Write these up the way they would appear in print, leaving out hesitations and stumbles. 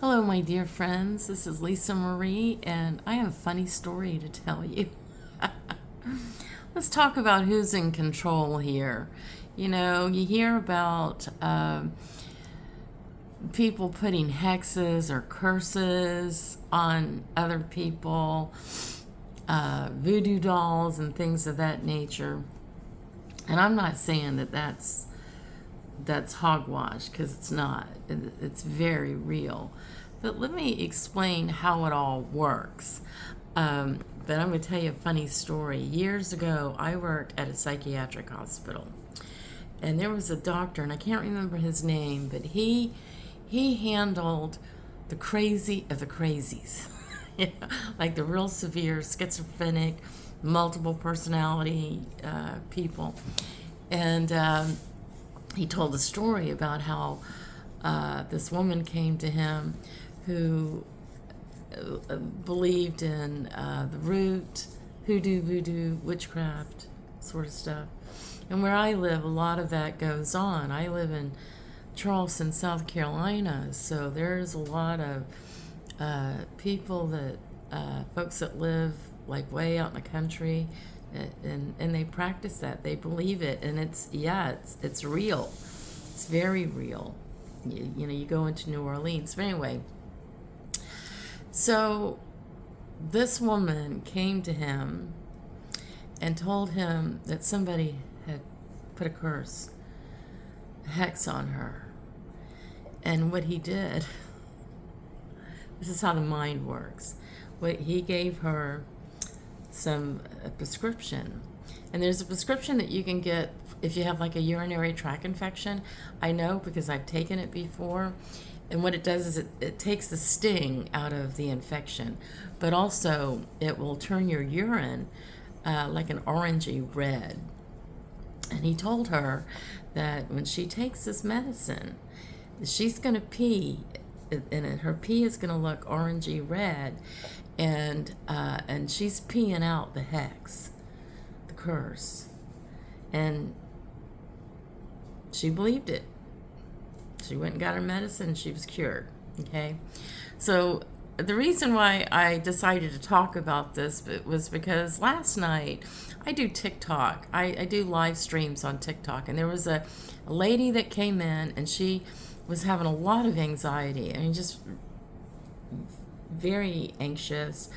Hello, my dear friends. This is Lisa Marie, and I have a funny story to tell you. Let's talk about who's in control here. You hear about people putting hexes or curses on other people, voodoo dolls, and things of that nature. And I'm not saying that that's hogwash, because it's not. It's very real. But let me explain how it all works. But I'm going to tell you a funny story. Years ago, I worked at a psychiatric hospital, and there was a doctor, and I can't remember his name, but he handled the crazy of the crazies. Like the real severe schizophrenic, multiple personality people. And he told a story about how this woman came to him who believed in the root, hoodoo, voodoo, witchcraft sort of stuff. And where I live, a lot of that goes on. I live in Charleston, South Carolina, so there's a lot of people that, folks that live like way out in the country, and they practice that. They believe it, and it's real. It's very real. You go into New Orleans. But anyway, so this woman came to him and told him that somebody had put a curse, a hex on her. And what he did, this is how the mind works. What he gave her a prescription. And there's a prescription that you can get if you have like a urinary tract infection. I know because I've taken it before. And what it does is it takes the sting out of the infection, but also it will turn your urine like an orangey red. And he told her that when she takes this medicine, she's going to pee, and her pee is going to look orangey red, and she's peeing out the hex, the curse. And she believed it. She went and got her medicine, and she was cured. Okay? So the reason why I decided to talk about this was because last night I do TikTok. I do live streams on TikTok, and there was a lady that came in, and she was having a lot of anxiety. I mean, just very anxious.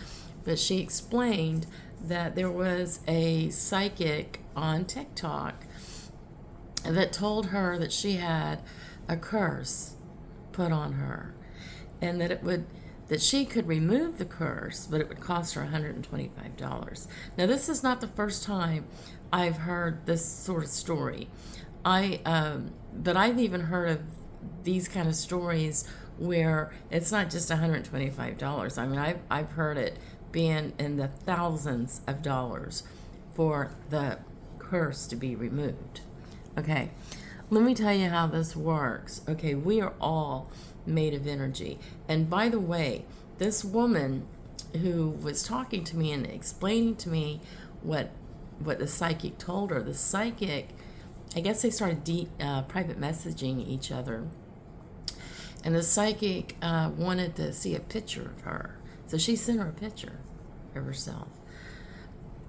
But she explained that there was a psychic on TikTok that told her that she had a curse put on her, and that she could remove the curse, but it would cost her $125. Now, this is not the first time I've heard this sort of story. But I've even heard of these kind of stories where it's not just $125. I mean, I've heard it being in the thousands of dollars for the curse to be removed. Okay, let me tell you how this works. Okay, we are all made of energy. And by the way, this woman who was talking to me and explaining to me what the psychic told her, the psychic, I guess they started private messaging each other. And the psychic wanted to see a picture of her. So she sent her a picture of herself.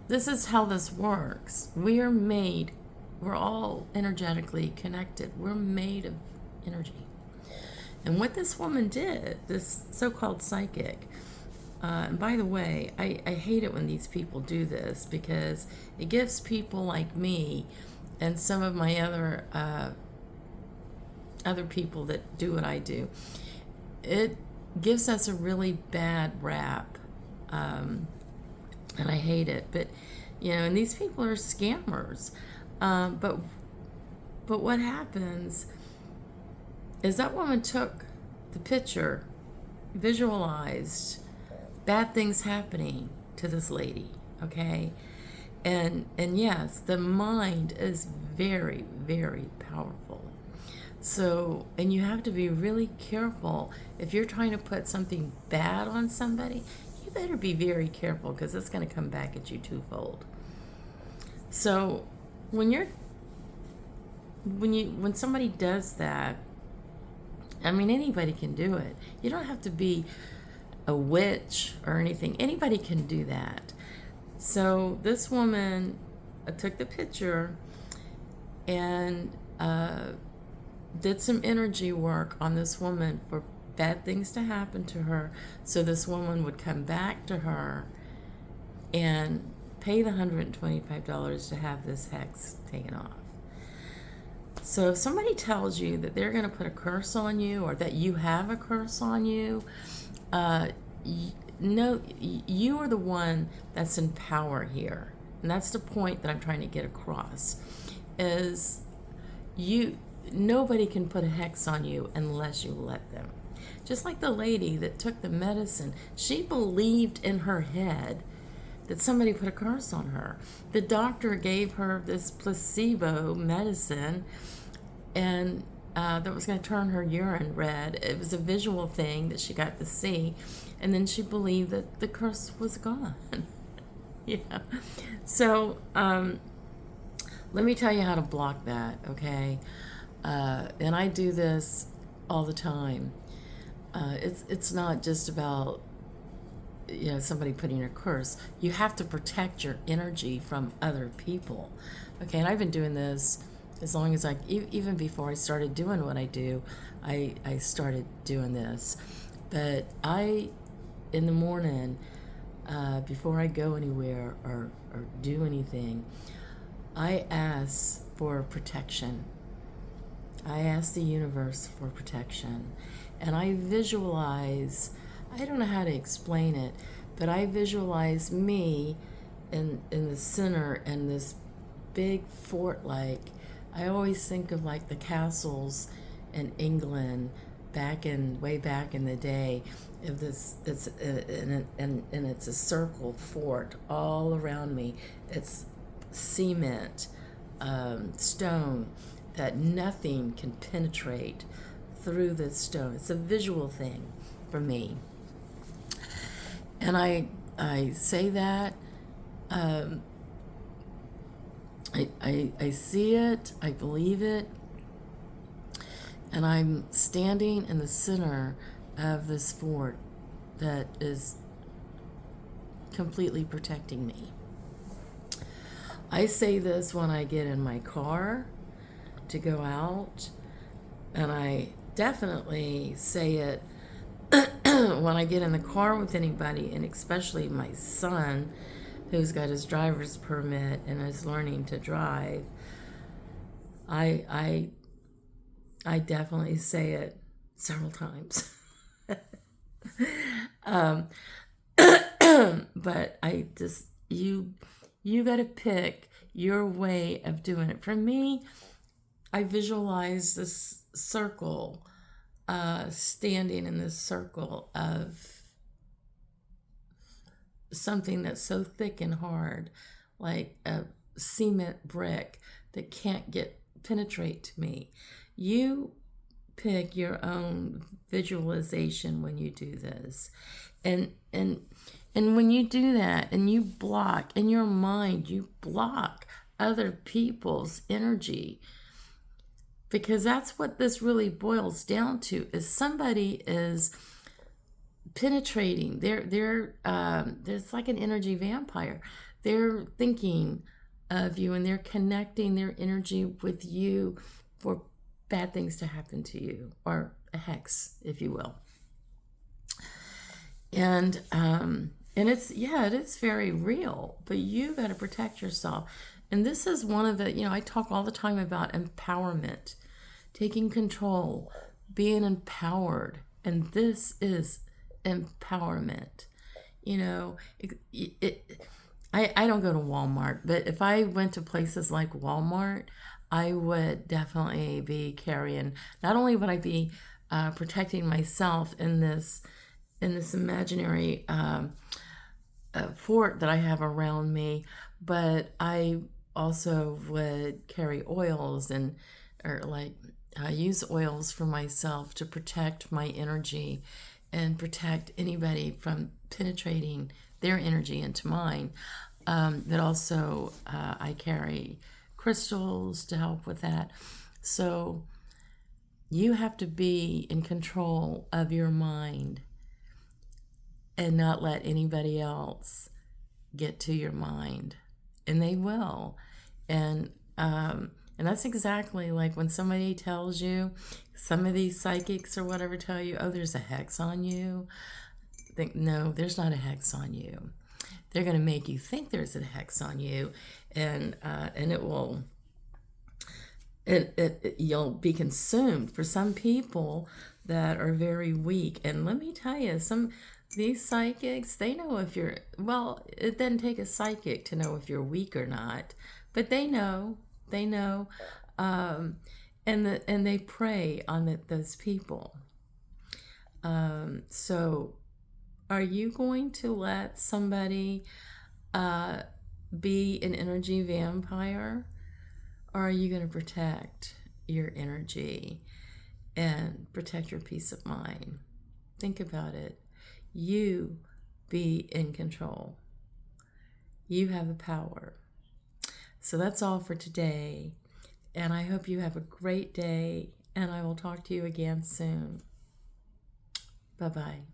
This is how this works. We're all energetically connected. We're made of energy. And what this woman did, this so-called psychic, and by the way, I hate it when these people do this, because it gives people like me and some of my other people that do what I do, it gives us a really bad rap, and I hate it. But and these people are scammers. But what happens is that woman took the picture, visualized bad things happening to this lady, okay? And yes, the mind is very, very powerful. So, and you have to be really careful. If you're trying to put something bad on somebody, you better be very careful, because it's going to come back at you twofold. So when somebody does that, I mean, anybody can do it. You don't have to be a witch or anything. Anybody can do that. So this woman took the picture and did some energy work on this woman for bad things to happen to her, so this woman would come back to her and pay the $125 to have this hex taken off. So if somebody tells you that they're going to put a curse on you, or that you have a curse on you, no, you are the one that's in power here. And that's the point that I'm trying to get across, is nobody can put a hex on you unless you let them. Just like the lady that took the medicine, she believed in her head that somebody put a curse on her. The doctor gave her this placebo medicine, and that was going to turn her urine red. It was a visual thing that she got to see, and then she believed that the curse was gone. Yeah. So let me tell you how to block that, okay? And I do this all the time. It's not just about somebody putting a curse. You have to protect your energy from other people, okay? And I've been doing this as long as even before I started doing what I do. I started doing this, but in the morning, before I go anywhere or do anything, I ask for protection. I ask the universe for protection, and I visualize, I don't know how to explain it, but I visualize me in the center, and this big fort. Like, I always think of like the castles in England way back in the day. Of this, and it's a circle fort all around me. It's cement, stone, that nothing can penetrate through this stone. It's a visual thing for me. And I say that, I see it, I believe it, and I'm standing in the center of this fort that is completely protecting me. I say this when I get in my car to go out, and I definitely say it when I get in the car with anybody, and especially my son, who's got his driver's permit and is learning to drive. I definitely say it several times. But you got to pick your way of doing it. For me, I visualize this circle, standing in this circle of something that's so thick and hard, like a cement brick that can't penetrate to me. You pick your own visualization when you do this, and when you do that, and you block in your mind, you block other people's energy, because that's what this really boils down to, is somebody is penetrating. There's like an energy vampire. They're thinking of you, and they're connecting their energy with you for bad things to happen to you, or a hex, if you will. And it's, it is very real, but you got to protect yourself. And this is one of the, I talk all the time about empowerment, taking control, being empowered. And this is empowerment. I don't go to Walmart, but if I went to places like Walmart, I would definitely be carrying, not only would I be protecting myself in this imaginary fort that I have around me, but I also would carry oils use oils for myself to protect my energy and protect anybody from penetrating their energy into mine. But also I carry crystals to help with that. So You have to be in control of your mind and not let anybody else get to your mind. And they will. And that's exactly like when somebody tells you, some of these psychics or whatever tell you, oh, there's a hex on you. Think, no, there's not a hex on you. They're going to make you think there's a hex on you, and it will. You'll be consumed. For some people that are very weak, and let me tell you, these psychics, they know if you're, well, it doesn't take a psychic to know if you're weak or not, but they know, and they prey on those people. So are you going to let somebody be an energy vampire, or are you going to protect your energy and protect your peace of mind? Think about it. You be in control. You have the power. So that's all for today. And I hope you have a great day. And I will talk to you again soon. Bye-bye.